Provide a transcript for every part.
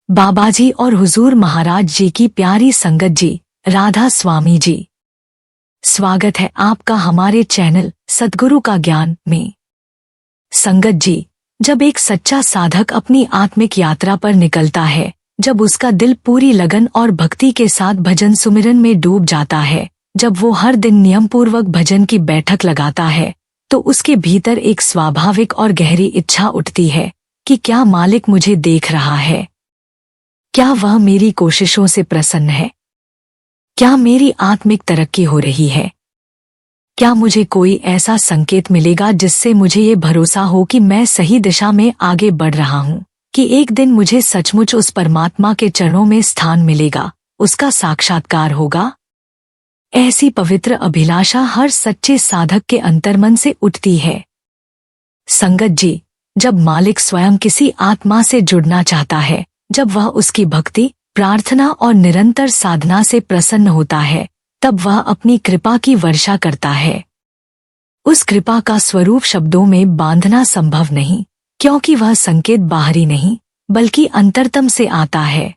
बाबाजी और हुजूर महाराज जी की प्यारी संगत जी, राधा स्वामी जी, स्वागत है आपका हमारे चैनल सद्गुरु का ज्ञान में। संगत जी, जब एक सच्चा साधक अपनी आत्मिक यात्रा पर निकलता है, जब उसका दिल पूरी लगन और भक्ति के साथ भजन सुमिरन में डूब जाता है, जब वो हर दिन नियम पूर्वक भजन की बैठक लगाता है, तो उसके भीतर एक स्वाभाविक और गहरी इच्छा उठती है कि क्या मालिक मुझे देख रहा है? क्या वह मेरी कोशिशों से प्रसन्न है? क्या मेरी आत्मिक तरक्की हो रही है? क्या मुझे कोई ऐसा संकेत मिलेगा जिससे मुझे ये भरोसा हो कि मैं सही दिशा में आगे बढ़ रहा हूँ, कि एक दिन मुझे सचमुच उस परमात्मा के चरणों में स्थान मिलेगा, उसका साक्षात्कार होगा? ऐसी पवित्र अभिलाषा हर सच्चे साधक के अंतर्मन से उठती है। संगत जी, जब मालिक स्वयं किसी आत्मा से जुड़ना चाहता है, जब वह उसकी भक्ति, प्रार्थना और निरंतर साधना से प्रसन्न होता है, तब वह अपनी कृपा की वर्षा करता है। उस कृपा का स्वरूप शब्दों में बांधना संभव नहीं, क्योंकि वह संकेत बाहरी नहीं बल्कि अंतरतम से आता है।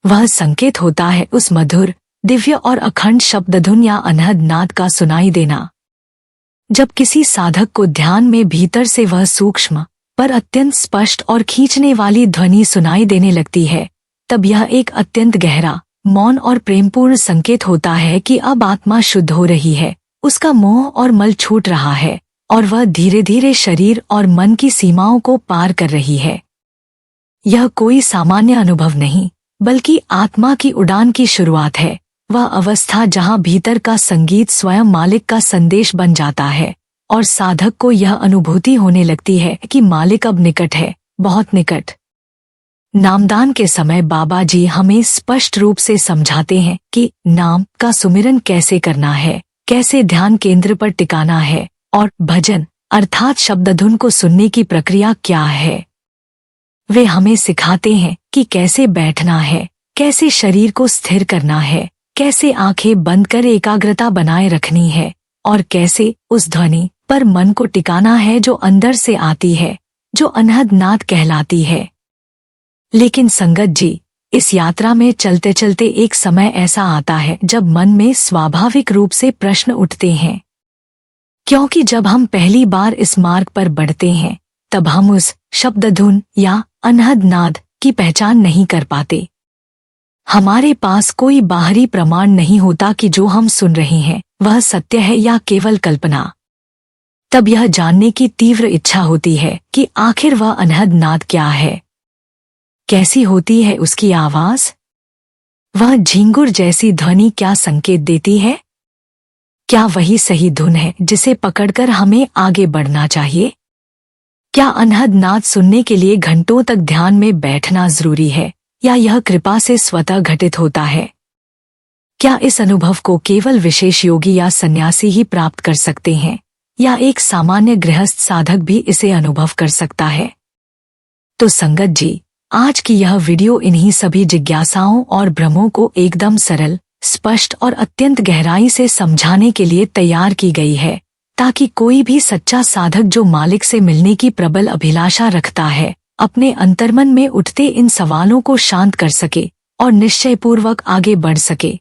वह संकेत होता है उस मधुर, दिव्य और अखंड शब्दधुन या अनहद नाद का सुनाई देना। जब किसी साधक को ध्यान में भीतर से वह सूक्ष्म पर अत्यंत स्पष्ट और खींचने वाली ध्वनि सुनाई देने लगती है, तब यह एक अत्यंत गहरा, मौन और प्रेमपूर्ण संकेत होता है कि अब आत्मा शुद्ध हो रही है, उसका मोह और मल छूट रहा है और वह धीरे धीरे शरीर और मन की सीमाओं को पार कर रही है। यह कोई सामान्य अनुभव नहीं, बल्कि आत्मा की उड़ान की शुरुआत है, वह अवस्था जहां भीतर का संगीत स्वयं मालिक का संदेश बन जाता है और साधक को यह अनुभूति होने लगती है कि मालिक अब निकट है, बहुत निकट। नामदान के समय बाबा जी हमें स्पष्ट रूप से समझाते हैं कि नाम का सुमिरन कैसे करना है, कैसे ध्यान केंद्र पर टिकाना है और भजन अर्थात शब्दधुन को सुनने की प्रक्रिया क्या है। वे हमें सिखाते हैं कि कैसे बैठना है, कैसे शरीर को स्थिर करना है, कैसे आंखें बंद कर एकाग्रता बनाए रखनी है और कैसे उस ध्वनि पर मन को टिकाना है जो अंदर से आती है, जो अनहद नाद कहलाती है। लेकिन संगत जी, इस यात्रा में चलते चलते एक समय ऐसा आता है जब मन में स्वाभाविक रूप से प्रश्न उठते हैं, क्योंकि जब हम पहली बार इस मार्ग पर बढ़ते हैं, तब हम उस शब्दधुन या अनहद नाद की पहचान नहीं कर पाते। हमारे पास कोई बाहरी प्रमाण नहीं होता कि जो हम सुन रहे हैं वह सत्य है या केवल कल्पना। तब यह जानने की तीव्र इच्छा होती है कि आखिर वह अनहद नाद क्या है, कैसी होती है उसकी आवाज, वह झिंगुर जैसी ध्वनि क्या संकेत देती है? क्या वही सही धुन है जिसे पकड़कर हमें आगे बढ़ना चाहिए? क्या अनहद नाद सुनने के लिए घंटों तक ध्यान में बैठना जरूरी है या यह कृपा से स्वतः घटित होता है? क्या इस अनुभव को केवल विशेष योगी या सन्यासी ही प्राप्त कर सकते हैं या एक सामान्य गृहस्थ साधक भी इसे अनुभव कर सकता है? तो संगत जी, आज की यह वीडियो इन्हीं सभी जिज्ञासाओं और भ्रमों को एकदम सरल, स्पष्ट और अत्यंत गहराई से समझाने के लिए तैयार की गई है, ताकि कोई भी सच्चा साधक जो मालिक से मिलने की प्रबल अभिलाषा रखता है, अपने अंतर्मन में उठते इन सवालों को शांत कर सके और निश्चयपूर्वक आगे बढ़ सके।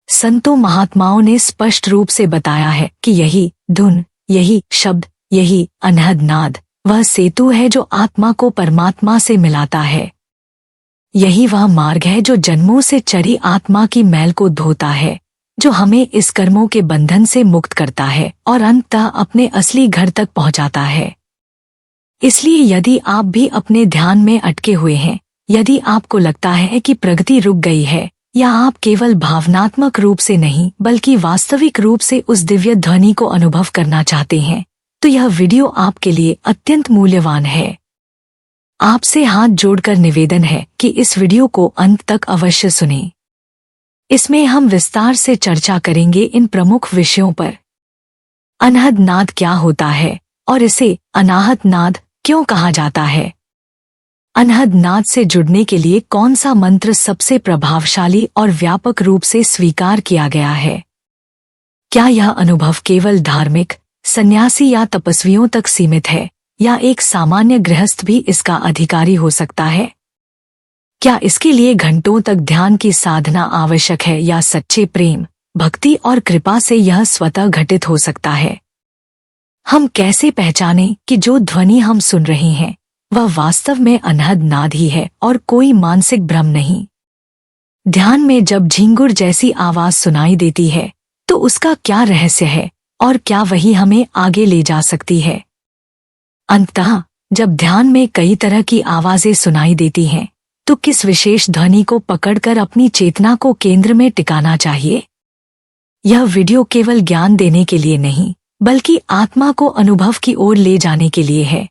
संतों महात्माओं ने स्पष्ट रूप से बताया है कि यही धुन, यही शब्द, यही अनहद नाद वह सेतु है जो आत्मा को परमात्मा से मिलाता है। यही वह मार्ग है जो जन्मों से चढ़ी आत्मा की मैल को धोता है, जो हमें इस कर्मों के बंधन से मुक्त करता है और अंततः अपने असली घर तक पहुंचाता है। इसलिए यदि आप भी अपने ध्यान में अटके हुए हैं, यदि आपको लगता है कि प्रगति रुक गई है या आप केवल भावनात्मक रूप से नहीं बल्कि वास्तविक रूप से उस दिव्य ध्वनि को अनुभव करना चाहते हैं, तो यह वीडियो आपके लिए अत्यंत मूल्यवान है। आपसे हाथ जोड़कर निवेदन है कि इस वीडियो को अंत तक अवश्य सुनें। इसमें हम विस्तार से चर्चा करेंगे इन प्रमुख विषयों पर। अनहद नाद क्या होता है और इसे अनाहत नाद क्यों कहा जाता है? अनहद नाद से जुड़ने के लिए कौन सा मंत्र सबसे प्रभावशाली और व्यापक रूप से स्वीकार किया गया है? क्या यह अनुभव केवल धार्मिक, सन्यासी या तपस्वियों तक सीमित है या एक सामान्य गृहस्थ भी इसका अधिकारी हो सकता है? क्या इसके लिए घंटों तक ध्यान की साधना आवश्यक है या सच्चे प्रेम, भक्ति और कृपा से यह स्वतः घटित हो सकता है? हम कैसे पहचानें कि जो ध्वनि हम सुन रहे हैं वह वास्तव में अनहद नाद ही है और कोई मानसिक भ्रम नहीं? ध्यान में जब झिंगुर जैसी आवाज सुनाई देती है तो उसका क्या रहस्य है और क्या वही हमें आगे ले जा सकती है? अंततः जब ध्यान में कई तरह की आवाजें सुनाई देती हैं तो किस विशेष ध्वनि को पकड़कर अपनी चेतना को केंद्र में टिकाना चाहिए? यह वीडियो केवल ज्ञान देने के लिए नहीं बल्कि आत्मा को अनुभव की ओर ले जाने के लिए है।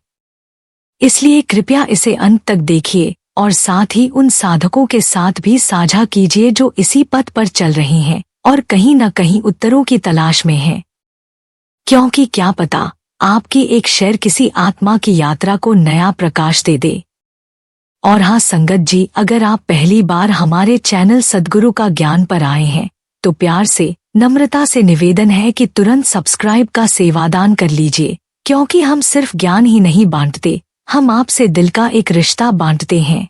इसलिए कृपया इसे अंत तक देखिए और साथ ही उन साधकों के साथ भी साझा कीजिए जो इसी पथ पर चल रहे हैं और कहीं न कहीं उत्तरों की तलाश में हैं। क्योंकि क्या पता आपकी एक शेयर किसी आत्मा की यात्रा को नया प्रकाश दे दे। और हाँ संगत जी, अगर आप पहली बार हमारे चैनल सद्गुरु का ज्ञान पर आए हैं तो प्यार से, नम्रता से निवेदन है कि तुरंत सब्सक्राइब का सेवादान कर लीजिए, क्योंकि हम सिर्फ ज्ञान ही नहीं बांटते, हम आपसे दिल का एक रिश्ता बांटते हैं।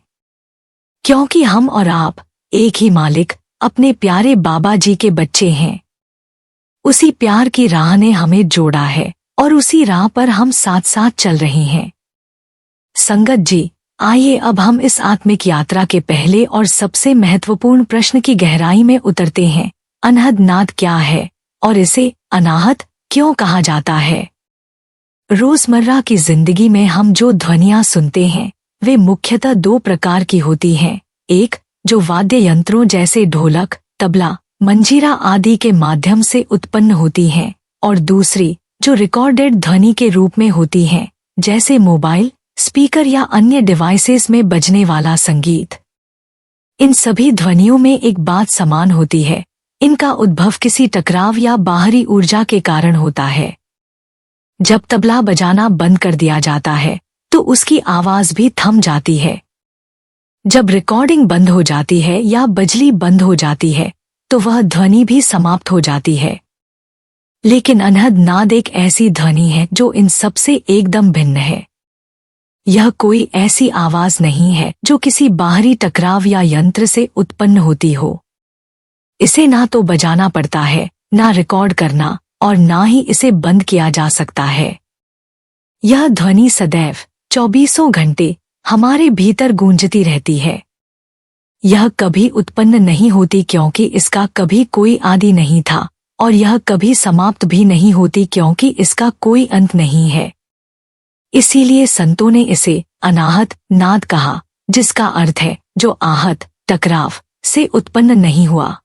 क्योंकि हम और आप एक ही मालिक, अपने प्यारे बाबा जी के बच्चे हैं। उसी प्यार की राह ने हमें जोड़ा है और उसी राह पर हम साथ साथ चल रहे हैं। संगत जी, आइए अब हम इस आत्मिक यात्रा के पहले और सबसे महत्वपूर्ण प्रश्न की गहराई में उतरते हैं। अनहद नाद क्या है और इसे अनाहत क्यों कहा जाता है? रोजमर्रा की जिंदगी में हम जो ध्वनियां सुनते हैं वे मुख्यतः दो प्रकार की होती हैं। एक जो वाद्य यंत्रों जैसे ढोलक, तबला, मंजीरा आदि के माध्यम से उत्पन्न होती हैं और दूसरी जो रिकॉर्डेड ध्वनि के रूप में होती हैं, जैसे मोबाइल, स्पीकर या अन्य डिवाइसेस में बजने वाला संगीत। इन सभी ध्वनियों में एक बात समान होती है, इनका उद्भव किसी टकराव या बाहरी ऊर्जा के कारण होता है। जब तबला बजाना बंद कर दिया जाता है तो उसकी आवाज भी थम जाती है। जब रिकॉर्डिंग बंद हो जाती है या बिजली बंद हो जाती है तो वह ध्वनि भी समाप्त हो जाती है। लेकिन अनहद नाद एक ऐसी ध्वनि है जो इन सबसे एकदम भिन्न है। यह कोई ऐसी आवाज नहीं है जो किसी बाहरी टकराव या यंत्र से उत्पन्न होती हो। इसे ना तो बजाना पड़ता है, ना रिकॉर्ड करना, और ना ही इसे बंद किया जा सकता है। यह ध्वनि सदैव 24 घंटे हमारे भीतर गूंजती रहती है। यह कभी उत्पन्न नहीं होती क्योंकि इसका कभी कोई आदि नहीं था और यह कभी समाप्त भी नहीं होती क्योंकि इसका कोई अंत नहीं है। इसीलिए संतों ने इसे अनाहत नाद कहा, जिसका अर्थ है जो आहत, टकराव से उत्पन्न नहीं हुआ।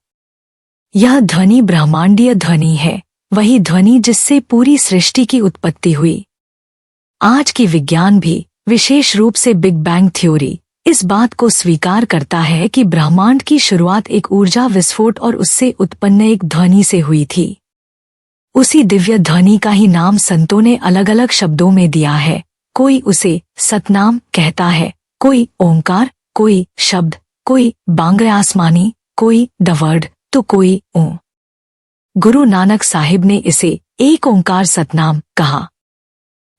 यह ध्वनि ब्रह्मांडीय ध्वनि है, वही ध्वनि जिससे पूरी सृष्टि की उत्पत्ति हुई। आज की विज्ञान भी, विशेष रूप से बिग बैंग थ्योरी, इस बात को स्वीकार करता है कि ब्रह्मांड की शुरुआत एक ऊर्जा विस्फोट और उससे उत्पन्न एक ध्वनि से हुई थी। उसी दिव्य ध्वनि का ही नाम संतों ने अलग अलग शब्दों में दिया है। कोई उसे सतनाम कहता है, कोई ओंकार, कोई शब्द, कोई बांग्रे आसमानी, कोई द वर्ड, तो कोई ओं। गुरु नानक साहिब ने इसे एक ओंकार सतनाम कहा।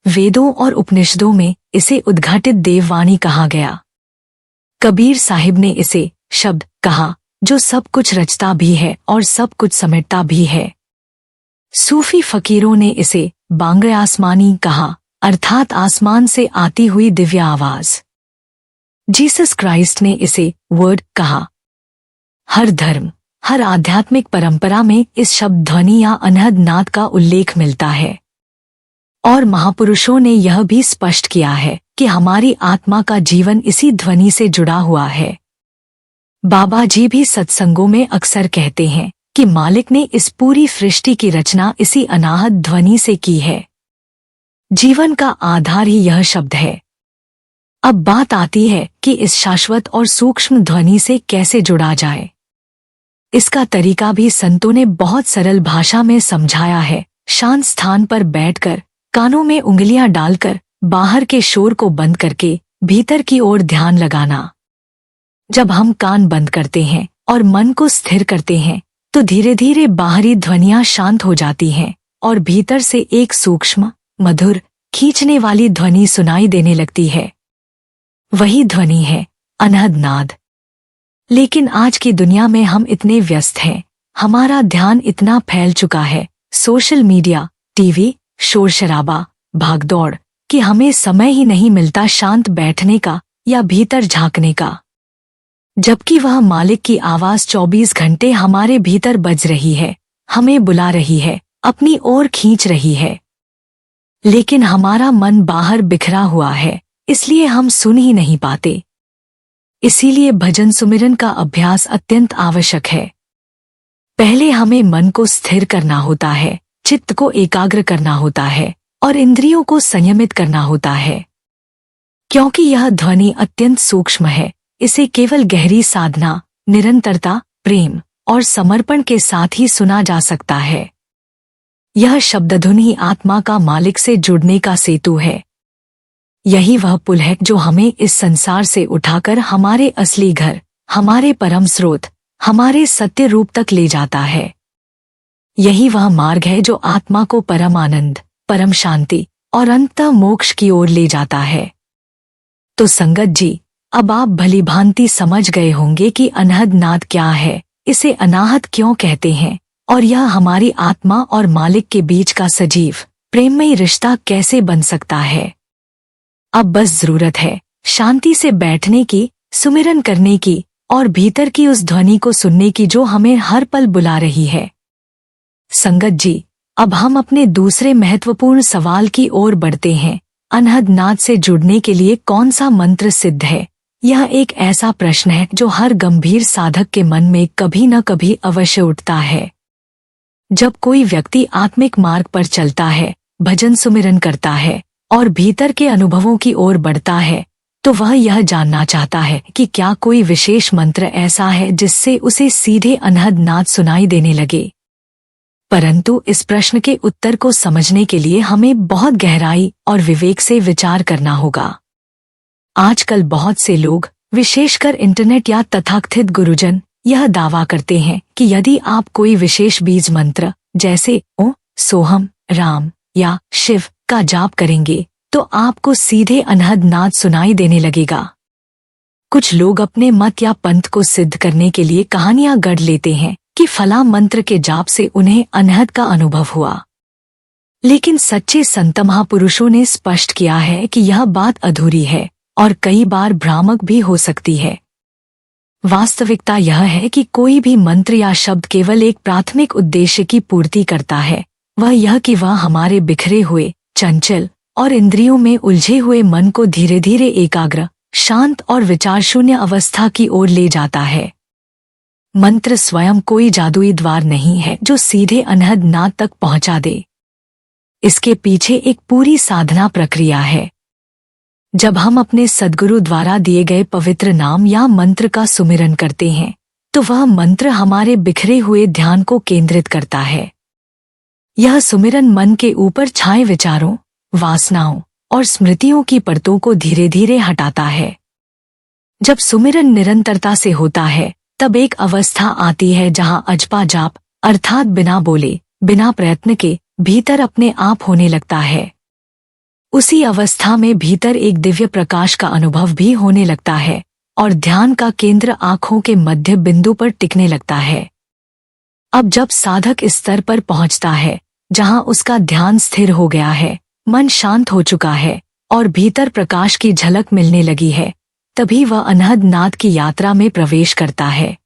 वेदों और उपनिषदों में इसे उद्घाटित देववाणी कहा गया। कबीर साहिब ने इसे शब्द कहा, जो सब कुछ रचता भी है और सब कुछ समेटता भी है। सूफी फकीरों ने इसे बांग्रे आसमानी कहा, अर्थात आसमान से आती हुई दिव्य आवाज। जीसस क्राइस्ट ने इसे वर्ड कहा। हर धर्म, हर आध्यात्मिक परंपरा में इस शब्द ध्वनि या अनहद नाद का उल्लेख मिलता है। और महापुरुषों ने यह भी स्पष्ट किया है कि हमारी आत्मा का जीवन इसी ध्वनि से जुड़ा हुआ है। बाबा जी भी सत्संगों में अक्सर कहते हैं कि मालिक ने इस पूरी सृष्टि की रचना इसी अनाहत ध्वनि से की है। जीवन का आधार ही यह शब्द है। अब बात आती है कि इस शाश्वत और सूक्ष्म ध्वनि से कैसे जुड़ा जाए। इसका तरीका भी संतों ने बहुत सरल भाषा में समझाया है। शांत स्थान पर बैठकर, कानों में उंगलियां डालकर, बाहर के शोर को बंद करके भीतर की ओर ध्यान लगाना। जब हम कान बंद करते हैं और मन को स्थिर करते हैं तो धीरे धीरे बाहरी ध्वनियां शांत हो जाती हैं और भीतर से एक सूक्ष्म, मधुर, खींचने वाली ध्वनि सुनाई देने लगती है। वही ध्वनि है अनहद नाद। लेकिन आज की दुनिया में हम इतने व्यस्त हैं, हमारा ध्यान इतना फैल चुका है, सोशल मीडिया, टीवी, शोर शराबा, भागदौड़, कि हमें समय ही नहीं मिलता शांत बैठने का या भीतर झांकने का। जबकि वह मालिक की आवाज 24 घंटे हमारे भीतर बज रही है, हमें बुला रही है, अपनी ओर खींच रही है। लेकिन हमारा मन बाहर बिखरा हुआ है, इसलिए हम सुन ही नहीं पाते। इसीलिए भजन सुमिरन का अभ्यास अत्यंत आवश्यक है। पहले हमें मन को स्थिर करना होता है, चित्त को एकाग्र करना होता है और इंद्रियों को संयमित करना होता है। क्योंकि यह ध्वनि अत्यंत सूक्ष्म है, इसे केवल गहरी साधना, निरंतरता, प्रेम और समर्पण के साथ ही सुना जा सकता है। यह शब्दधुन ही आत्मा का मालिक से जुड़ने का सेतु है। यही वह पुल है जो हमें इस संसार से उठाकर हमारे असली घर, हमारे परम स्रोत, हमारे सत्य रूप तक ले जाता है। यही वह मार्ग है जो आत्मा को परम आनंद, परम शांति और अंततः मोक्ष की ओर ले जाता है। तो संगत जी, अब आप भली भांति समझ गए होंगे कि अनहद नाद क्या है, इसे अनाहत क्यों कहते हैं और यह हमारी आत्मा और मालिक के बीच का सजीव, प्रेममयी रिश्ता कैसे बन सकता है। अब बस जरूरत है शांति से बैठने की, सुमिरन करने की और भीतर की उस ध्वनि को सुनने की जो हमें हर पल बुला रही है। संगत जी, अब हम अपने दूसरे महत्वपूर्ण सवाल की ओर बढ़ते हैं। अनहद नाद से जुड़ने के लिए कौन सा मंत्र सिद्ध है? यह एक ऐसा प्रश्न है जो हर गंभीर साधक के मन में कभी न कभी अवश्य उठता है। जब कोई व्यक्ति आत्मिक मार्ग पर चलता है, भजन सुमिरन करता है और भीतर के अनुभवों की ओर बढ़ता है, तो वह यह जानना चाहता है कि क्या कोई विशेष मंत्र ऐसा है जिससे उसे सीधे अनहद नाद सुनाई देने लगे। परंतु इस प्रश्न के उत्तर को समझने के लिए हमें बहुत गहराई और विवेक से विचार करना होगा। आजकल बहुत से लोग, विशेषकर इंटरनेट या तथाकथित गुरुजन, यह दावा करते हैं कि यदि आप कोई विशेष बीज मंत्र जैसे ओम, सोहम, राम या शिव का जाप करेंगे तो आपको सीधे अनहद नाद सुनाई देने लगेगा। कुछ लोग अपने मत या पंथ को सिद्ध करने के लिए कहानियां गढ़ लेते हैं कि फला मंत्र के जाप से उन्हें अनहद का अनुभव हुआ। लेकिन सच्चे संत महापुरुषों ने स्पष्ट किया है कि यह बात अधूरी है और कई बार भ्रामक भी हो सकती है। वास्तविकता यह है कि कोई भी मंत्र या शब्द केवल एक प्राथमिक उद्देश्य की पूर्ति करता है, वह यह कि वह हमारे बिखरे हुए, चंचल और इंद्रियों में उलझे हुए मन को धीरे धीरे एकाग्र, शांत और विचार शून्य अवस्था की ओर ले जाता है। मंत्र स्वयं कोई जादुई द्वार नहीं है जो सीधे अनहद नाद तक पहुंचा दे। इसके पीछे एक पूरी साधना प्रक्रिया है। जब हम अपने सद्गुरु द्वारा दिए गए पवित्र नाम या मंत्र का सुमिरन करते हैं, तो वह मंत्र हमारे बिखरे हुए ध्यान को केंद्रित करता है। यह सुमिरन मन के ऊपर छाए विचारों, वासनाओं और स्मृतियों की परतों को धीरे धीरे हटाता है। जब सुमिरन निरंतरता से होता है, तब एक अवस्था आती है जहां अजपा जाप, अर्थात बिना बोले, बिना प्रयत्न के, भीतर अपने आप होने लगता है। उसी अवस्था में भीतर एक दिव्य प्रकाश का अनुभव भी होने लगता है और ध्यान का केंद्र आंखों के मध्य बिंदु पर टिकने लगता है। अब जब साधक इस स्तर पर पहुंचता है जहां उसका ध्यान स्थिर हो गया है, मन शांत हो चुका है और भीतर प्रकाश की झलक मिलने लगी है, तभी वह अनहद नाद की यात्रा में प्रवेश करता है।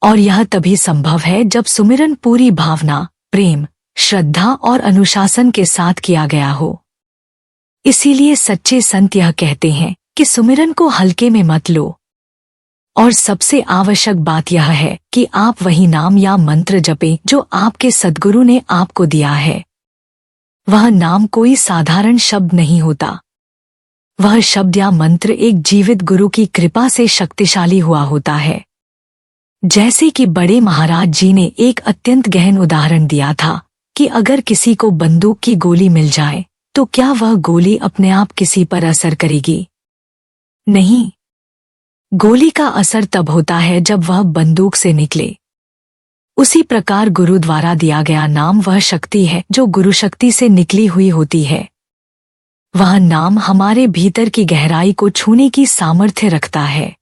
और यह तभी संभव है जब सुमिरन पूरी भावना, प्रेम, श्रद्धा और अनुशासन के साथ किया गया हो। इसीलिए सच्चे संत यह कहते हैं कि सुमिरन को हल्के में मत लो। और सबसे आवश्यक बात यह है कि आप वही नाम या मंत्र जपें जो आपके सद्गुरु ने आपको दिया है। वह नाम कोई साधारण शब्द नहीं होता। वह शब्द या मंत्र एक जीवित गुरु की कृपा से शक्तिशाली हुआ होता है। जैसे कि बड़े महाराज जी ने एक अत्यंत गहन उदाहरण दिया था कि अगर किसी को बंदूक की गोली मिल जाए तो क्या वह गोली अपने आप किसी पर असर करेगी? नहीं। गोली का असर तब होता है जब वह बंदूक से निकले। उसी प्रकार गुरु द्वारा दिया गया नाम वह शक्ति है जो गुरु शक्ति से निकली हुई होती है। वह नाम हमारे भीतर की गहराई को छूने की सामर्थ्य रखता है।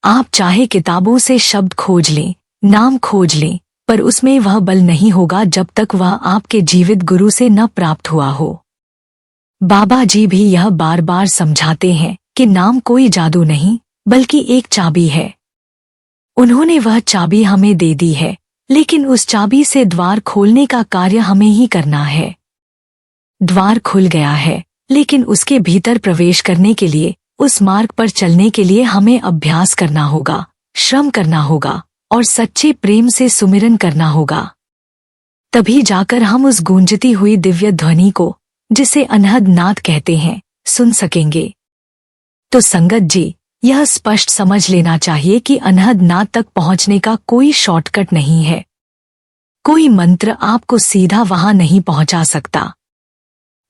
आप चाहे किताबों से शब्द खोज लें, नाम खोज लें, पर उसमें वह बल नहीं होगा जब तक वह आपके जीवित गुरु से न प्राप्त हुआ हो। बाबा जी भी यह बार बार समझाते हैं कि नाम कोई जादू नहीं, बल्कि एक चाबी है। उन्होंने वह चाबी हमें दे दी है, लेकिन उस चाबी से द्वार खोलने का कार्य हमें ही करना है। द्वार खुल गया है, लेकिन उसके भीतर प्रवेश करने के लिए, उस मार्ग पर चलने के लिए हमें अभ्यास करना होगा, श्रम करना होगा और सच्चे प्रेम से सुमिरन करना होगा। तभी जाकर हम उस गूंजती हुई दिव्य ध्वनि को, जिसे अनहद नाद कहते हैं, सुन सकेंगे। तो संगत जी, यह स्पष्ट समझ लेना चाहिए कि अनहद नाद तक पहुंचने का कोई शॉर्टकट नहीं है। कोई मंत्र आपको सीधा वहां नहीं पहुंचा सकता।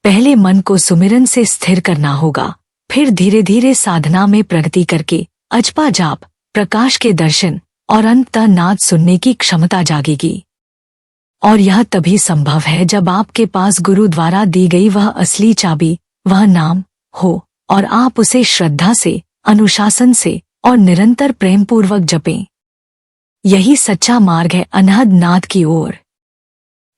पहले मन को सुमिरन से स्थिर करना होगा, फिर धीरे धीरे साधना में प्रगति करके अजपा जाप, प्रकाश के दर्शन और अंततः नाद सुनने की क्षमता जागेगी। और यह तभी संभव है जब आपके पास गुरु द्वारा दी गई वह असली चाबी, वह नाम हो और आप उसे श्रद्धा से, अनुशासन से और निरंतर प्रेमपूर्वक जपें। यही सच्चा मार्ग है अनहद नाद की ओर।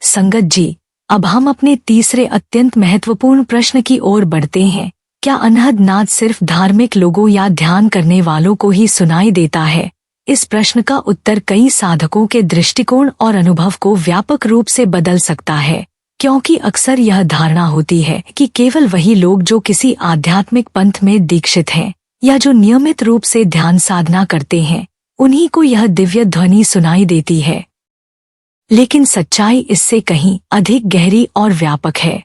संगत जी, अब हम अपने तीसरे अत्यंत महत्वपूर्ण प्रश्न की ओर बढ़ते हैं। क्या अनहद नाद सिर्फ धार्मिक लोगों या ध्यान करने वालों को ही सुनाई देता है? इस प्रश्न का उत्तर कई साधकों के दृष्टिकोण और अनुभव को व्यापक रूप से बदल सकता है, क्योंकि अक्सर यह धारणा होती है कि केवल वही लोग जो किसी आध्यात्मिक पंथ में दीक्षित हैं या जो नियमित रूप से ध्यान साधना करते हैं, उन्हीं को यह दिव्य ध्वनि सुनाई देती है। लेकिन सच्चाई इससे कहीं अधिक गहरी और व्यापक है।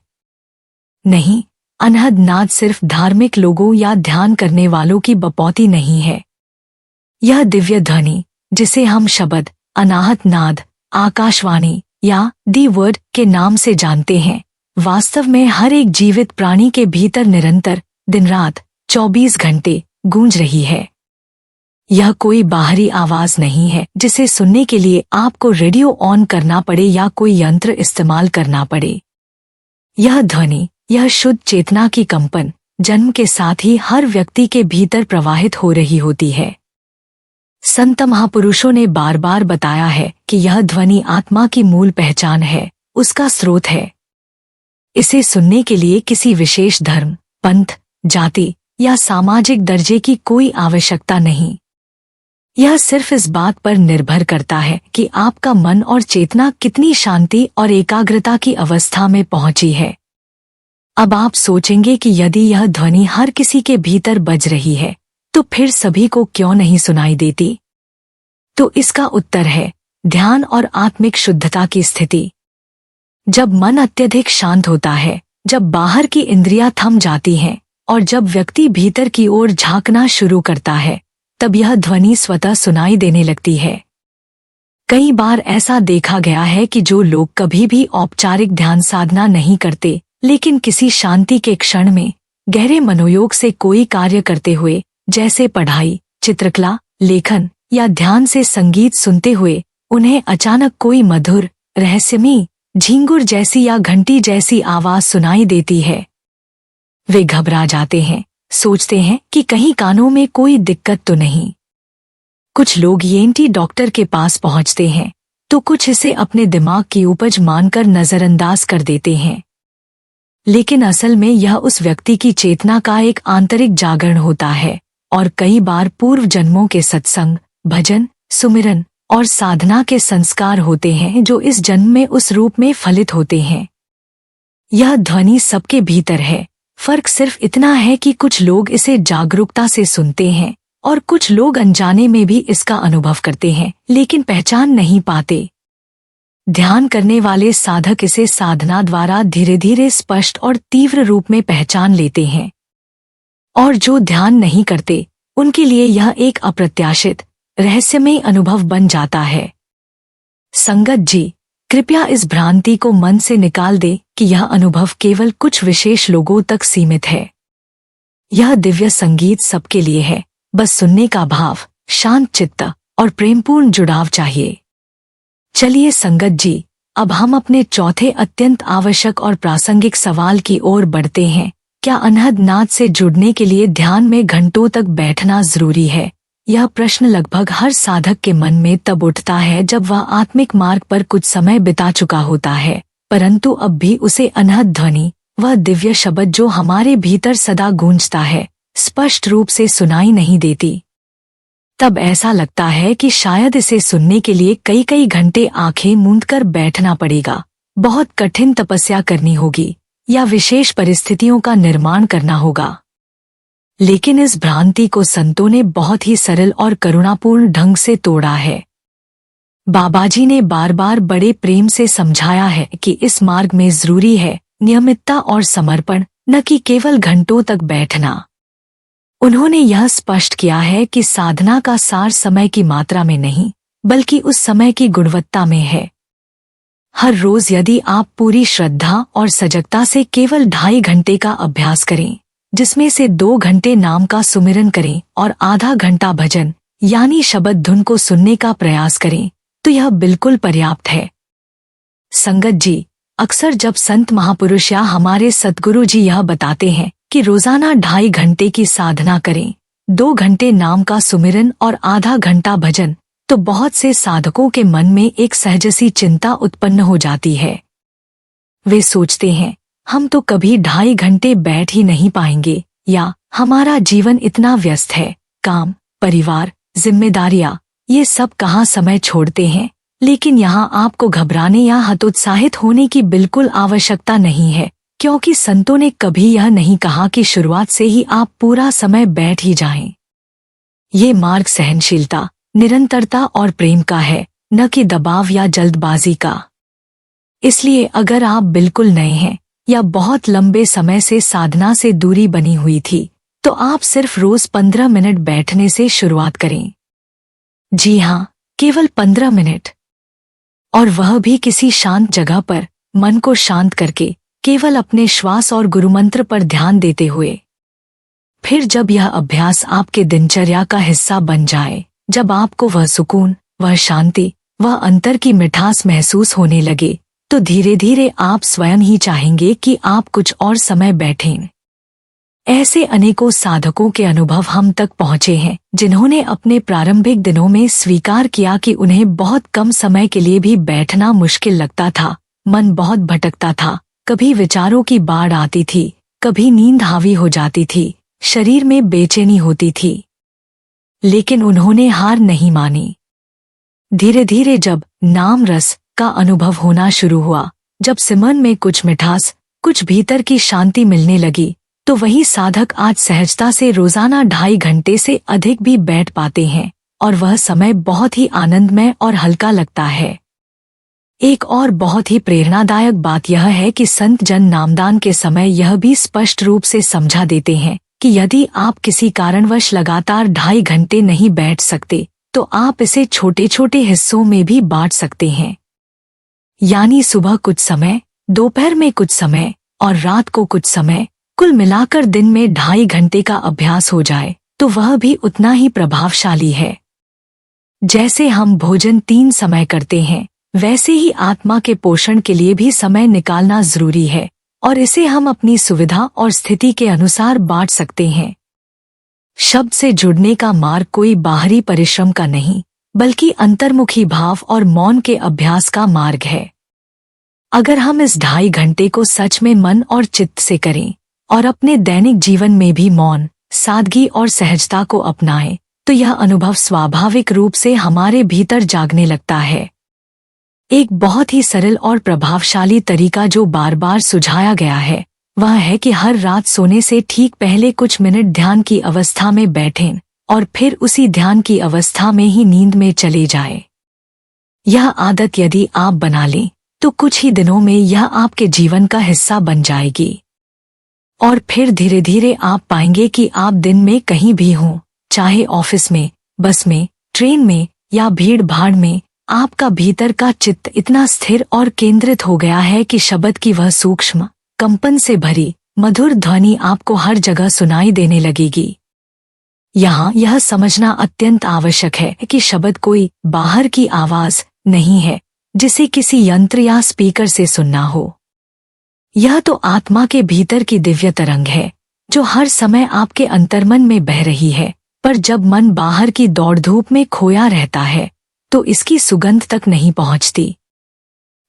नहीं, अनहद नाद सिर्फ धार्मिक लोगों या ध्यान करने वालों की बपौती नहीं है। यह दिव्य ध्वनि, जिसे हम शब्द, अनाहत नाद, आकाशवाणी या दी वर्ड के नाम से जानते हैं, वास्तव में हर एक जीवित प्राणी के भीतर निरंतर, दिन रात, 24 घंटे गूंज रही है। यह कोई बाहरी आवाज नहीं है जिसे सुनने के लिए आपको रेडियो ऑन करना पड़े या कोई यंत्र इस्तेमाल करना पड़े। यह ध्वनि, यह शुद्ध चेतना की कंपन, जन्म के साथ ही हर व्यक्ति के भीतर प्रवाहित हो रही होती है। संत महापुरुषों ने बार बार बताया है कि यह ध्वनि आत्मा की मूल पहचान है, उसका स्रोत है। इसे सुनने के लिए किसी विशेष धर्म, पंथ, जाति या सामाजिक दर्जे की कोई आवश्यकता नहीं। यह सिर्फ इस बात पर निर्भर करता है कि आपका मन और चेतना कितनी शांति और एकाग्रता की अवस्था में पहुंची है। अब आप सोचेंगे कि यदि यह ध्वनि हर किसी के भीतर बज रही है, तो फिर सभी को क्यों नहीं सुनाई देती? तो इसका उत्तर है ध्यान और आत्मिक शुद्धता की स्थिति। जब मन अत्यधिक शांत होता है, जब बाहर की इंद्रियां थम जाती हैं और जब व्यक्ति भीतर की ओर झांकना शुरू करता है, तब यह ध्वनि स्वतः सुनाई देने लगती है। कई बार ऐसा देखा गया है कि जो लोग कभी भी औपचारिक ध्यान साधना नहीं करते, लेकिन किसी शांति के क्षण में गहरे मनोयोग से कोई कार्य करते हुए, जैसे पढ़ाई, चित्रकला, लेखन या ध्यान से संगीत सुनते हुए, उन्हें अचानक कोई मधुर, रहस्यमयी, झींगुर जैसी या घंटी जैसी आवाज सुनाई देती है। वे घबरा जाते हैं, सोचते हैं कि कहीं कानों में कोई दिक्कत तो नहीं। कुछ लोग ईएनटी डॉक्टर के पास पहुंचते हैं, तो कुछ इसे अपने दिमाग की उपज मानकर नजरअंदाज कर देते हैं। लेकिन असल में यह उस व्यक्ति की चेतना का एक आंतरिक जागरण होता है और कई बार पूर्व जन्मों के सत्संग, भजन, सुमिरन और साधना के संस्कार होते हैं जो इस जन्म में उस रूप में फलित होते हैं। यह ध्वनि सबके भीतर है, फर्क सिर्फ इतना है कि कुछ लोग इसे जागरूकता से सुनते हैं और कुछ लोग अनजाने में भी इसका अनुभव करते हैं, लेकिन पहचान नहीं पाते। ध्यान करने वाले साधक इसे साधना द्वारा धीरे धीरे स्पष्ट और तीव्र रूप में पहचान लेते हैं, और जो ध्यान नहीं करते, उनके लिए यह एक अप्रत्याशित, रहस्यमय अनुभव बन जाता है। संगत जी, कृपया इस भ्रांति को मन से निकाल दे कि यह अनुभव केवल कुछ विशेष लोगों तक सीमित है। यह दिव्य संगीत सबके लिए है, बस सुनने का भाव, शांत चित्त और प्रेमपूर्ण जुड़ाव चाहिए। चलिए संगत जी, अब हम अपने चौथे अत्यंत आवश्यक और प्रासंगिक सवाल की ओर बढ़ते हैं। क्या अनहद नाद से जुड़ने के लिए ध्यान में घंटों तक बैठना जरूरी है, यह प्रश्न लगभग हर साधक के मन में तब उठता है जब वह आत्मिक मार्ग पर कुछ समय बिता चुका होता है, परंतु अब भी उसे अनहद ध्वनि, वह दिव्य शब्द जो हमारे भीतर सदा गूंजता है, स्पष्ट रूप से सुनाई नहीं देती। तब ऐसा लगता है कि शायद इसे सुनने के लिए कई कई घंटे आंखें मूंदकर बैठना पड़ेगा, बहुत कठिन तपस्या करनी होगी या विशेष परिस्थितियों का निर्माण करना होगा। लेकिन इस भ्रांति को संतों ने बहुत ही सरल और करुणापूर्ण ढंग से तोड़ा है। बाबाजी ने बार बार बड़े प्रेम से समझाया है कि इस मार्ग में जरूरी है नियमितता और समर्पण, न कि केवल घंटों तक बैठना। उन्होंने यह स्पष्ट किया है कि साधना का सार समय की मात्रा में नहीं, बल्कि उस समय की गुणवत्ता में है। हर रोज यदि आप पूरी श्रद्धा और सजगता से केवल 2.5 घंटे का अभ्यास करें, जिसमें से 2 घंटे नाम का सुमिरन करें और आधा घंटा भजन यानी शब्द धुन को सुनने का प्रयास करें, तो यह बिल्कुल पर्याप्त है। संगत जी, अक्सर जब संत महापुरुष या हमारे सद्गुरु जी यह बताते हैं कि रोजाना 2.5 घंटे की साधना करें, 2 घंटे नाम का सुमिरन और आधा घंटा भजन, तो बहुत से साधकों के मन में एक सहज सी चिंता उत्पन्न हो जाती है। वे सोचते हैं, हम तो कभी 2.5 घंटे बैठ ही नहीं पाएंगे, या हमारा जीवन इतना व्यस्त है, काम, परिवार, जिम्मेदारियां, ये सब कहाँ समय छोड़ते हैं। लेकिन यहाँ आपको घबराने या हतोत्साहित होने की बिल्कुल आवश्यकता नहीं है, क्योंकि संतों ने कभी यह नहीं कहा कि शुरुआत से ही आप पूरा समय बैठ ही जाएं। ये मार्ग सहनशीलता, निरंतरता और प्रेम का है, न कि दबाव या जल्दबाजी का। इसलिए अगर आप बिल्कुल नए हैं या बहुत लंबे समय से साधना से दूरी बनी हुई थी, तो आप सिर्फ रोज 15 मिनट बैठने से शुरुआत करें। जी हाँ, केवल 15 मिनट, और वह भी किसी शांत जगह पर, मन को शांत करके, केवल अपने श्वास और गुरुमंत्र पर ध्यान देते हुए। फिर जब यह अभ्यास आपके दिनचर्या का हिस्सा बन जाए, जब आपको वह सुकून, वह शांति, वह अंतर की मिठास महसूस होने लगे, तो धीरे धीरे आप स्वयं ही चाहेंगे कि आप कुछ और समय बैठें। ऐसे अनेकों साधकों के अनुभव हम तक पहुँचे हैं, जिन्होंने अपने प्रारंभिक दिनों में स्वीकार किया कि उन्हें बहुत कम समय के लिए भी बैठना मुश्किल लगता था, मन बहुत भटकता था, कभी विचारों की बाढ़ आती थी, कभी नींद हावी हो जाती थी, शरीर में बेचैनी होती थी। लेकिन उन्होंने हार नहीं मानी। धीरे धीरे जब नाम रस का अनुभव होना शुरू हुआ, जब सिमरन में कुछ मिठास, कुछ भीतर की शांति मिलने लगी, तो वही साधक आज सहजता से रोजाना 2.5 घंटे से अधिक भी बैठ पाते हैं, और वह समय बहुत ही आनंदमय और हल्का लगता है। एक और बहुत ही प्रेरणादायक बात यह है कि संत जन नामदान के समय यह भी स्पष्ट रूप से समझा देते हैं कि यदि आप किसी कारणवश लगातार 2.5 घंटे नहीं बैठ सकते, तो आप इसे छोटे छोटे हिस्सों में भी बांट सकते हैं। यानी सुबह कुछ समय, दोपहर में कुछ समय और रात को कुछ समय, कुल मिलाकर दिन में 2.5 घंटे का अभ्यास हो जाए, तो वह भी उतना ही प्रभावशाली है। जैसे हम भोजन 3 समय करते हैं, वैसे ही आत्मा के पोषण के लिए भी समय निकालना जरूरी है, और इसे हम अपनी सुविधा और स्थिति के अनुसार बांट सकते हैं। शब्द से जुड़ने का मार्ग कोई बाहरी परिश्रम का नहीं, बल्कि अंतर्मुखी भाव और मौन के अभ्यास का मार्ग है। अगर हम इस 2.5 घंटे को सच में मन और चित्त से करें और अपने दैनिक जीवन में भी मौन, सादगी और सहजता को अपनाएं, तो यह अनुभव स्वाभाविक रूप से हमारे भीतर जागने लगता है। एक बहुत ही सरल और प्रभावशाली तरीका जो बार बार सुझाया गया है, वह है कि हर रात सोने से ठीक पहले कुछ मिनट ध्यान की अवस्था में बैठें और फिर उसी ध्यान की अवस्था में ही नींद में चले जाएं। यह आदत यदि आप बना लें, तो कुछ ही दिनों में यह आपके जीवन का हिस्सा बन जाएगी। और फिर धीरे धीरे आप पाएंगे कि आप दिन में कहीं भी हों, चाहे ऑफिस में, बस में, ट्रेन में या भीड़ भाड़ में, आपका भीतर का चित्त इतना स्थिर और केंद्रित हो गया है कि शब्द की वह सूक्ष्म, कंपन से भरी मधुर ध्वनि आपको हर जगह सुनाई देने लगेगी। यहाँ यह समझना अत्यंत आवश्यक है कि शब्द कोई बाहर की आवाज नहीं है, जिसे किसी यंत्र या स्पीकर से सुनना हो। यह तो आत्मा के भीतर की दिव्य तरंग है, जो हर समय आपके अंतर्मन में बह रही है, पर जब मन बाहर की दौड़ धूप में खोया रहता है तो इसकी सुगंध तक नहीं पहुंचती।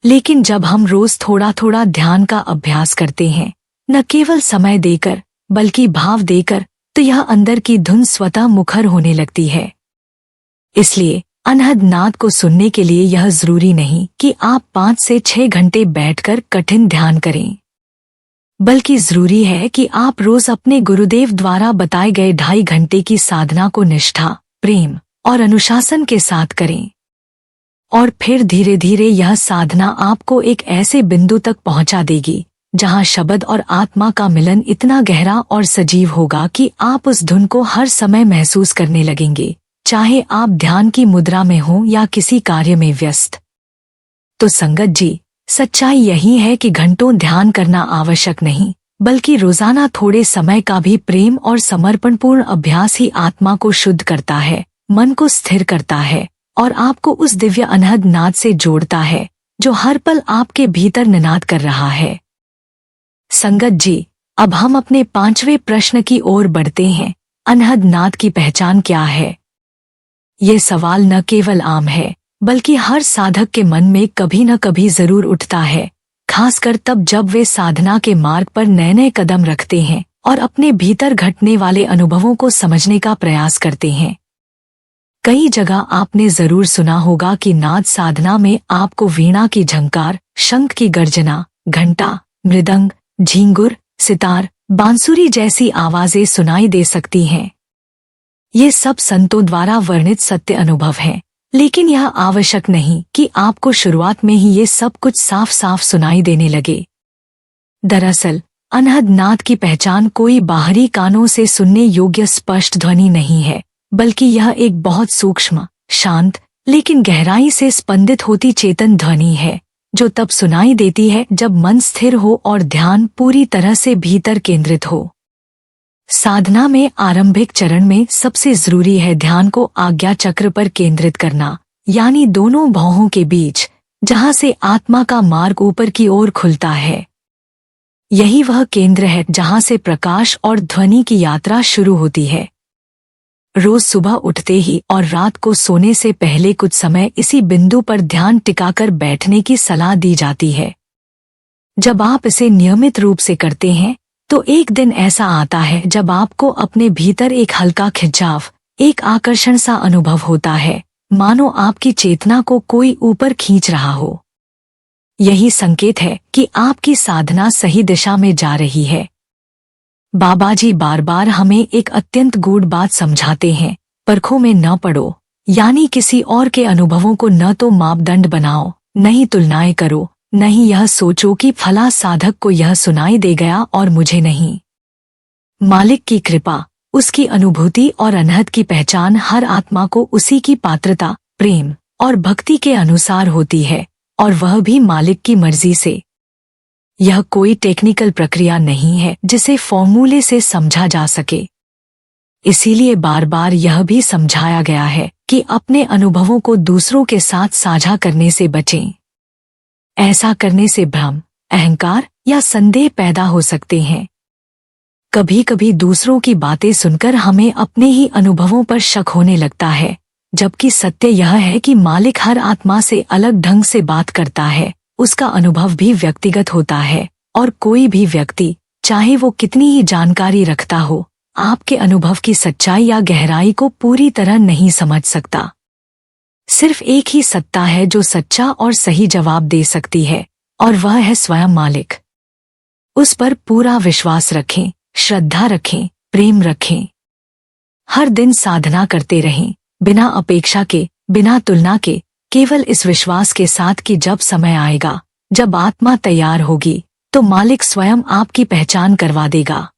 लेकिन जब हम रोज थोड़ा थोड़ा ध्यान का अभ्यास करते हैं, न केवल समय देकर बल्कि भाव देकर, तो यह अंदर की धुन स्वतः मुखर होने लगती है। इसलिए अनहद नाद को सुनने के लिए यह जरूरी नहीं कि आप 5 से 6 घंटे बैठकर कठिन ध्यान करें, बल्कि जरूरी है कि आप रोज अपने गुरुदेव द्वारा बताए गए 2.5 घंटे की साधना को निष्ठा, प्रेम और अनुशासन के साथ करें। और फिर धीरे धीरे यह साधना आपको एक ऐसे बिंदु तक पहुंचा देगी जहां शब्द और आत्मा का मिलन इतना गहरा और सजीव होगा कि आप उस धुन को हर समय महसूस करने लगेंगे, चाहे आप ध्यान की मुद्रा में हों या किसी कार्य में व्यस्त। तो संगत जी, सच्चाई यही है कि घंटों ध्यान करना आवश्यक नहीं, बल्कि रोजाना थोड़े समय का भी प्रेम और समर्पणपूर्ण अभ्यास ही आत्मा को शुद्ध करता है, मन को स्थिर करता है और आपको उस दिव्य अनहद नाद से जोड़ता है जो हर पल आपके भीतर निनाद कर रहा है। संगत जी, अब हम अपने 5वें प्रश्न की ओर बढ़ते हैं। अनहद नाद की पहचान क्या है? ये सवाल न केवल आम है, बल्कि हर साधक के मन में कभी न कभी जरूर उठता है, खासकर तब जब वे साधना के मार्ग पर नए नए कदम रखते हैं और अपने भीतर घटने वाले अनुभवों को समझने का प्रयास करते हैं। कई जगह आपने जरूर सुना होगा कि नाद साधना में आपको वीणा की झंकार, शंख की गर्जना, घंटा, मृदंग, झींगुर, सितार, बांसुरी जैसी आवाजें सुनाई दे सकती हैं। ये सब संतों द्वारा वर्णित सत्य अनुभव हैं, लेकिन यह आवश्यक नहीं कि आपको शुरुआत में ही ये सब कुछ साफ साफ सुनाई देने लगे। दरअसल अनहद नाद की पहचान कोई बाहरी कानों से सुनने योग्य स्पष्ट ध्वनि नहीं है, बल्कि यह एक बहुत सूक्ष्म, शांत लेकिन गहराई से स्पंदित होती चेतन ध्वनि है, जो तब सुनाई देती है जब मन स्थिर हो और ध्यान पूरी तरह से भीतर केंद्रित हो। साधना में आरंभिक चरण में सबसे जरूरी है ध्यान को आज्ञा चक्र पर केंद्रित करना, यानी दोनों भौहों के बीच, जहां से आत्मा का मार्ग ऊपर की ओर खुलता है। यही वह केंद्र है जहां से प्रकाश और ध्वनि की यात्रा शुरू होती है। रोज सुबह उठते ही और रात को सोने से पहले कुछ समय इसी बिंदु पर ध्यान टिकाकर बैठने की सलाह दी जाती है। जब आप इसे नियमित रूप से करते हैं तो एक दिन ऐसा आता है जब आपको अपने भीतर एक हल्का खिंचाव, एक आकर्षण सा अनुभव होता है, मानो आपकी चेतना को कोई ऊपर खींच रहा हो। यही संकेत है कि आपकी साधना सही दिशा में जा रही है। बाबाजी बार बार हमें एक अत्यंत गूढ़ बात समझाते हैं, परखों में न पड़ो, यानी किसी और के अनुभवों को न तो मापदंड बनाओ, न ही तुलनाएं करो, न ही यह सोचो कि फला साधक को यह सुनाई दे गया और मुझे नहीं। मालिक की कृपा, उसकी अनुभूति और अनहद की पहचान हर आत्मा को उसी की पात्रता, प्रेम और भक्ति के अनुसार होती है, और वह भी मालिक की मर्जी से। यह कोई टेक्निकल प्रक्रिया नहीं है जिसे फॉर्मूले से समझा जा सके। इसीलिए बार बार यह भी समझाया गया है कि अपने अनुभवों को दूसरों के साथ साझा करने से बचें। ऐसा करने से भ्रम, अहंकार या संदेह पैदा हो सकते हैं। कभी कभी दूसरों की बातें सुनकर हमें अपने ही अनुभवों पर शक होने लगता है, जबकि सत्य यह है कि मालिक हर आत्मा से अलग ढंग से बात करता है, उसका अनुभव भी व्यक्तिगत होता है, और कोई भी व्यक्ति, चाहे वो कितनी ही जानकारी रखता हो, आपके अनुभव की सच्चाई या गहराई को पूरी तरह नहीं समझ सकता। सिर्फ एक ही सत्ता है जो सच्चा और सही जवाब दे सकती है, और वह है स्वयं मालिक। उस पर पूरा विश्वास रखें, श्रद्धा रखें, प्रेम रखें। हर दिन साधना करते रहें, बिना अपेक्षा के, बिना तुलना के, केवल इस विश्वास के साथ कि जब समय आएगा, जब आत्मा तैयार होगी, तो मालिक स्वयं आपकी पहचान करवा देगा।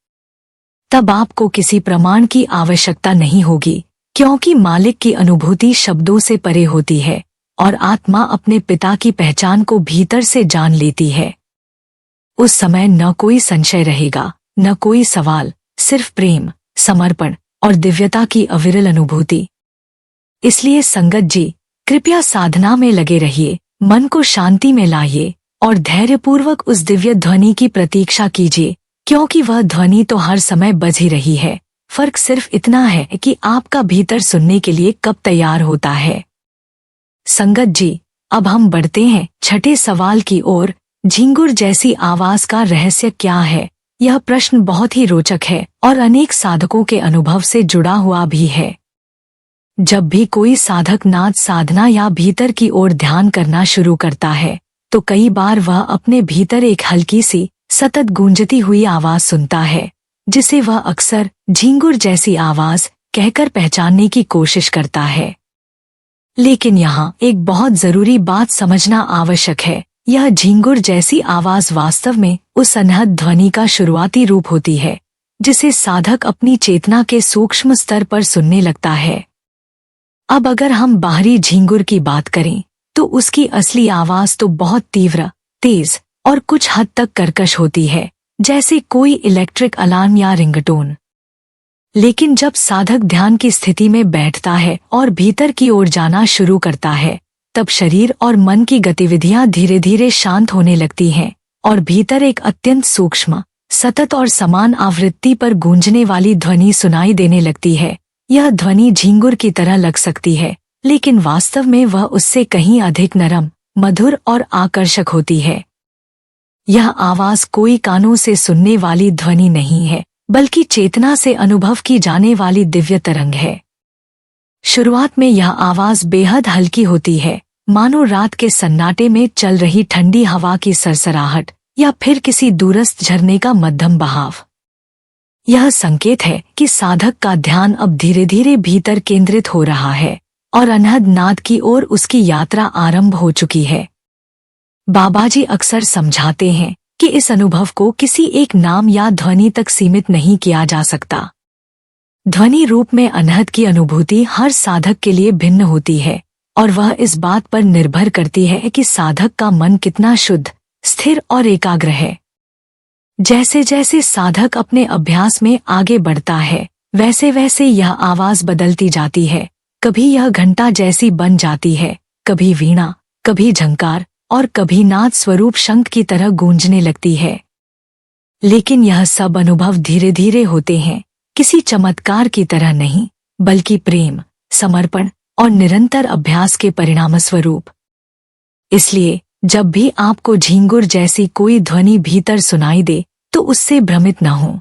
तब आपको किसी प्रमाण की आवश्यकता नहीं होगी, क्योंकि मालिक की अनुभूति शब्दों से परे होती है, और आत्मा अपने पिता की पहचान को भीतर से जान लेती है। उस समय न कोई संशय रहेगा, न कोई सवाल, सिर्फ प्रेम, समर्पण और दिव्यता की अविरल अनुभूति। इसलिए संगत जी, कृपया साधना में लगे रहिए, मन को शांति में लाइए और धैर्यपूर्वक उस दिव्य ध्वनि की प्रतीक्षा कीजिए, क्योंकि वह ध्वनि तो हर समय बज ही रही है, फर्क सिर्फ इतना है कि आपका भीतर सुनने के लिए कब तैयार होता है। संगत जी, अब हम बढ़ते हैं छठे सवाल की ओर। झिंगुर जैसी आवाज का रहस्य क्या है? यह प्रश्न बहुत ही रोचक है और अनेक साधकों के अनुभव से जुड़ा हुआ भी है। जब भी कोई साधक नाद साधना या भीतर की ओर ध्यान करना शुरू करता है तो कई बार वह अपने भीतर एक हल्की सी सतत गूंजती हुई आवाज सुनता है, जिसे वह अक्सर झिंगुर जैसी आवाज कहकर पहचानने की कोशिश करता है। लेकिन यहाँ एक बहुत जरूरी बात समझना आवश्यक है। यह झिंगुर जैसी आवाज वास्तव में उस अनहद ध्वनि का शुरुआती रूप होती है जिसे साधक अपनी चेतना के सूक्ष्म स्तर पर सुनने लगता है। अब अगर हम बाहरी झिंगुर की बात करें तो उसकी असली आवाज तो बहुत तीव्र, तेज और कुछ हद तक कर्कश होती है, जैसे कोई इलेक्ट्रिक अलार्म या रिंगटोन। लेकिन जब साधक ध्यान की स्थिति में बैठता है और भीतर की ओर जाना शुरू करता है, तब शरीर और मन की गतिविधियां धीरे धीरे शांत होने लगती हैं और भीतर एक अत्यंत सूक्ष्म, सतत और समान आवृत्ति पर गूंजने वाली ध्वनि सुनाई देने लगती है। यह ध्वनि झिंगुर की तरह लग सकती है, लेकिन वास्तव में वह उससे कहीं अधिक नरम, मधुर और आकर्षक होती है। यह आवाज कोई कानों से सुनने वाली ध्वनि नहीं है, बल्कि चेतना से अनुभव की जाने वाली दिव्य तरंग है। शुरुआत में यह आवाज बेहद हल्की होती है, मानो रात के सन्नाटे में चल रही ठंडी हवा की सरसराहट या फिर किसी दूरस्थ झरने का मध्यम बहाव। यह संकेत है कि साधक का ध्यान अब धीरे धीरे भीतर केंद्रित हो रहा है और अनहद नाद की ओर उसकी यात्रा आरंभ हो चुकी है। बाबाजी अक्सर समझाते हैं कि इस अनुभव को किसी एक नाम या ध्वनि तक सीमित नहीं किया जा सकता। ध्वनि रूप में अनहद की अनुभूति हर साधक के लिए भिन्न होती है और वह इस बात पर निर्भर करती है कि साधक का मन कितना शुद्ध, स्थिर और एकाग्र है। जैसे जैसे साधक अपने अभ्यास में आगे बढ़ता है, वैसे वैसे यह आवाज बदलती जाती है। कभी यह घंटा जैसी बन जाती है, कभी वीणा, कभी झंकार और कभी नाद स्वरूप शंख की तरह गूंजने लगती है। लेकिन यह सब अनुभव धीरे धीरे होते हैं, किसी चमत्कार की तरह नहीं, बल्कि प्रेम, समर्पण और निरंतर अभ्यास के परिणामस्वरूप। इसलिए जब भी आपको झिंगुर जैसी कोई ध्वनि भीतर सुनाई दे तो उससे भ्रमित न हो।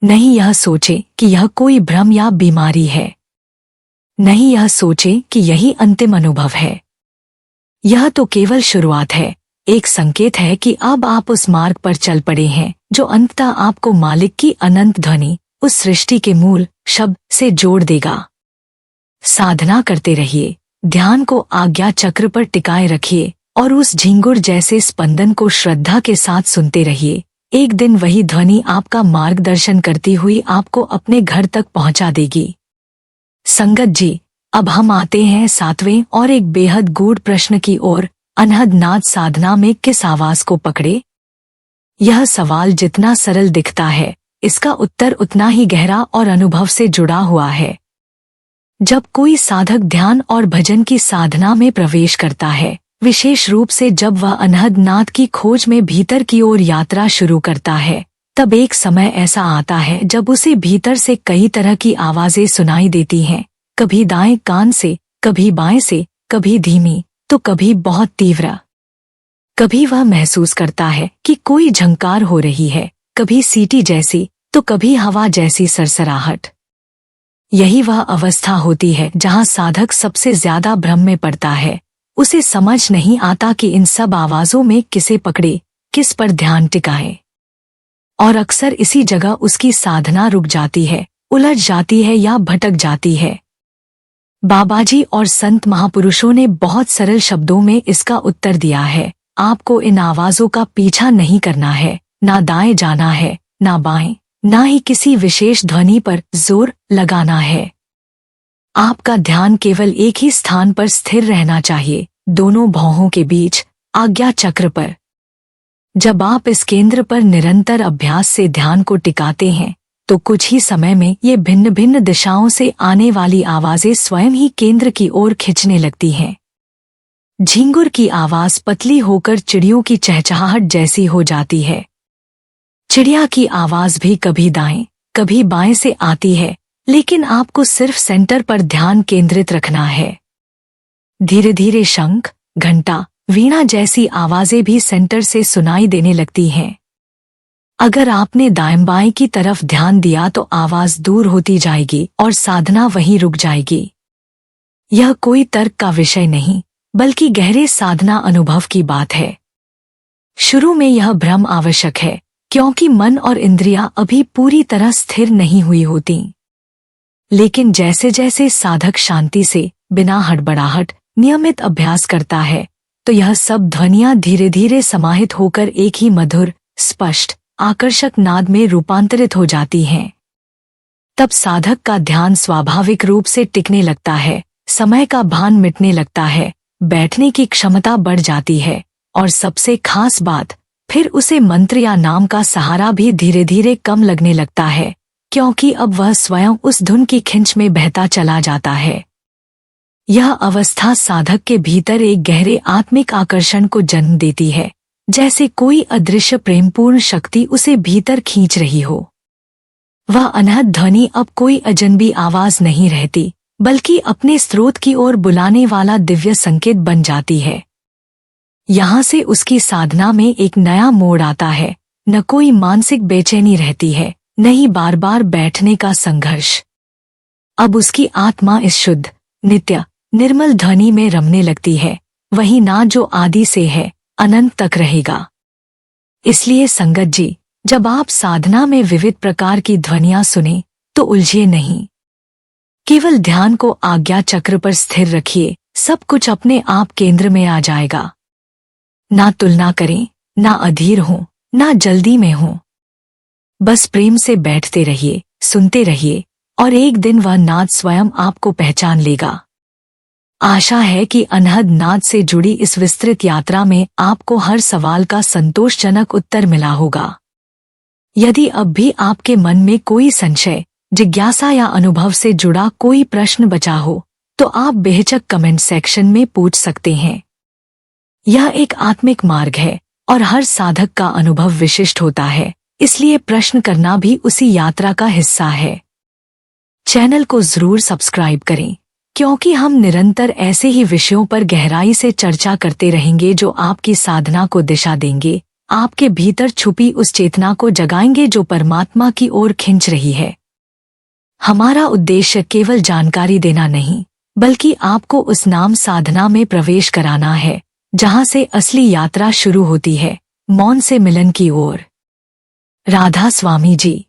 नहीं यह सोचे कि यह कोई भ्रम या बीमारी है। नहीं यह सोचे कि यही अंतिम अनुभव है। यह तो केवल शुरुआत है, एक संकेत है कि अब आप उस मार्ग पर चल पड़े हैं जो अंततः आपको मालिक की अनंत ध्वनि, उस सृष्टि के मूल शब्द से जोड़ देगा। साधना करते रहिए, ध्यान को आज्ञा चक्र पर टिकाए रखिए और उस झिंगुर जैसे स्पंदन को श्रद्धा के साथ सुनते रहिए। एक दिन वही ध्वनि आपका मार्गदर्शन करती हुई आपको अपने घर तक पहुंचा देगी। संगत जी, अब हम आते हैं सातवें और एक बेहद गूढ़ प्रश्न की ओर। अनहद नाद साधना में किस आवाज को पकड़े? यह सवाल जितना सरल दिखता है, इसका उत्तर उतना ही गहरा और अनुभव से जुड़ा हुआ है। जब कोई साधक ध्यान और भजन की साधना में प्रवेश करता है, विशेष रूप से जब वह अनहद नाद की खोज में भीतर की ओर यात्रा शुरू करता है, तब एक समय ऐसा आता है जब उसे भीतर से कई तरह की आवाजें सुनाई देती हैं, कभी दाएं कान से, कभी बाएं से, कभी धीमी तो कभी बहुत तीव्र। कभी वह महसूस करता है कि कोई झंकार हो रही है, कभी सीटी जैसी तो कभी हवा जैसी सरसराहट। यही वह अवस्था होती है जहां साधक सबसे ज्यादा भ्रम में पड़ता है। उसे समझ नहीं आता कि इन सब आवाजों में किसे पकड़े, किस पर ध्यान टिकाए। और अक्सर इसी जगह उसकी साधना रुक जाती है, उलझ जाती है या भटक जाती है। बाबाजी और संत महापुरुषों ने बहुत सरल शब्दों में इसका उत्तर दिया है। आपको इन आवाजों का पीछा नहीं करना है, ना दाएं जाना है, ना बाएं, ना ही किसी विशेष ध्वनि पर जोर लगाना है। आपका ध्यान केवल एक ही स्थान पर स्थिर रहना चाहिए, दोनों भौहों के बीच, आज्ञा चक्र पर। जब आप इस केंद्र पर निरंतर अभ्यास से ध्यान को टिकाते हैं, तो कुछ ही समय में ये भिन्न भिन्न दिशाओं से आने वाली आवाजें स्वयं ही केंद्र की ओर खिंचने लगती हैं। झिंगुर की आवाज पतली होकर चिड़ियों की चहचहाहट जैसी हो जाती है। चिड़िया की आवाज भी कभी दाएं, कभी बाएं से आती है, लेकिन आपको सिर्फ सेंटर पर ध्यान केंद्रित रखना है। धीरे धीरे शंख, घंटा, वीणा जैसी आवाजें भी सेंटर से सुनाई देने लगती हैं। अगर आपने दाएं बाएं की तरफ ध्यान दिया तो आवाज दूर होती जाएगी और साधना वहीं रुक जाएगी। यह कोई तर्क का विषय नहीं, बल्कि गहरे साधना अनुभव की बात है। शुरू में यह भ्रम आवश्यक है, क्योंकि मन और इंद्रियां अभी पूरी तरह स्थिर नहीं हुई होती। लेकिन जैसे जैसे साधक शांति से, बिना हड़बड़ाहट, नियमित अभ्यास करता है, तो यह सब ध्वनियां धीरे धीरे समाहित होकर एक ही मधुर, स्पष्ट, आकर्षक नाद में रूपांतरित हो जाती हैं। तब साधक का ध्यान स्वाभाविक रूप से टिकने लगता है, समय का भान मिटने लगता है, बैठने की क्षमता बढ़ जाती है, और सबसे खास बात, फिर उसे मंत्र या नाम का सहारा भी धीरे धीरे कम लगने लगता है, क्योंकि अब वह स्वयं उस धुन की खिंच में बहता चला जाता है। यह अवस्था साधक के भीतर एक गहरे आत्मिक आकर्षण को जन्म देती है, जैसे कोई अदृश्य प्रेमपूर्ण शक्ति उसे भीतर खींच रही हो। वह अनहद ध्वनि अब कोई अजनबी आवाज नहीं रहती, बल्कि अपने स्रोत की ओर बुलाने वाला दिव्य संकेत बन जाती है। यहाँ से उसकी साधना में एक नया मोड़ आता है। न कोई मानसिक बेचैनी रहती है, न ही बार बार बैठने का संघर्ष। अब उसकी आत्मा इस शुद्ध, नित्य, निर्मल ध्वनि में रमने लगती है, वही नाद जो आदि से है, अनंत तक रहेगा। इसलिए संगत जी, जब आप साधना में विविध प्रकार की ध्वनियां सुने, तो उलझिए नहीं। केवल ध्यान को आज्ञा चक्र पर स्थिर रखिए, सब कुछ अपने आप केंद्र में आ जाएगा। ना तुलना करें, ना अधीर हो, ना जल्दी में हो। बस प्रेम से बैठते रहिए, सुनते रहिए, और एक दिन वह नाद स्वयं आपको पहचान लेगा। आशा है कि अनहद नाद से जुड़ी इस विस्तृत यात्रा में आपको हर सवाल का संतोषजनक उत्तर मिला होगा। यदि अब भी आपके मन में कोई संशय, जिज्ञासा या अनुभव से जुड़ा कोई प्रश्न बचा हो, तो आप बेहिचक कमेंट सेक्शन में पूछ सकते हैं। यह एक आत्मिक मार्ग है, और हर साधक का अनुभव विशिष्ट होता है, इसलिए प्रश्न करना भी उसी यात्रा का हिस्सा है। चैनल को जरूर सब्सक्राइब करें, क्योंकि हम निरंतर ऐसे ही विषयों पर गहराई से चर्चा करते रहेंगे जो आपकी साधना को दिशा देंगे, आपके भीतर छुपी उस चेतना को जगाएंगे जो परमात्मा की ओर खींच रही है। हमारा उद्देश्य केवल जानकारी देना नहीं, बल्कि आपको उस नाम साधना में प्रवेश कराना है, जहां से असली यात्रा शुरू होती है, मौन से मिलन की ओर। राधा स्वामी जी।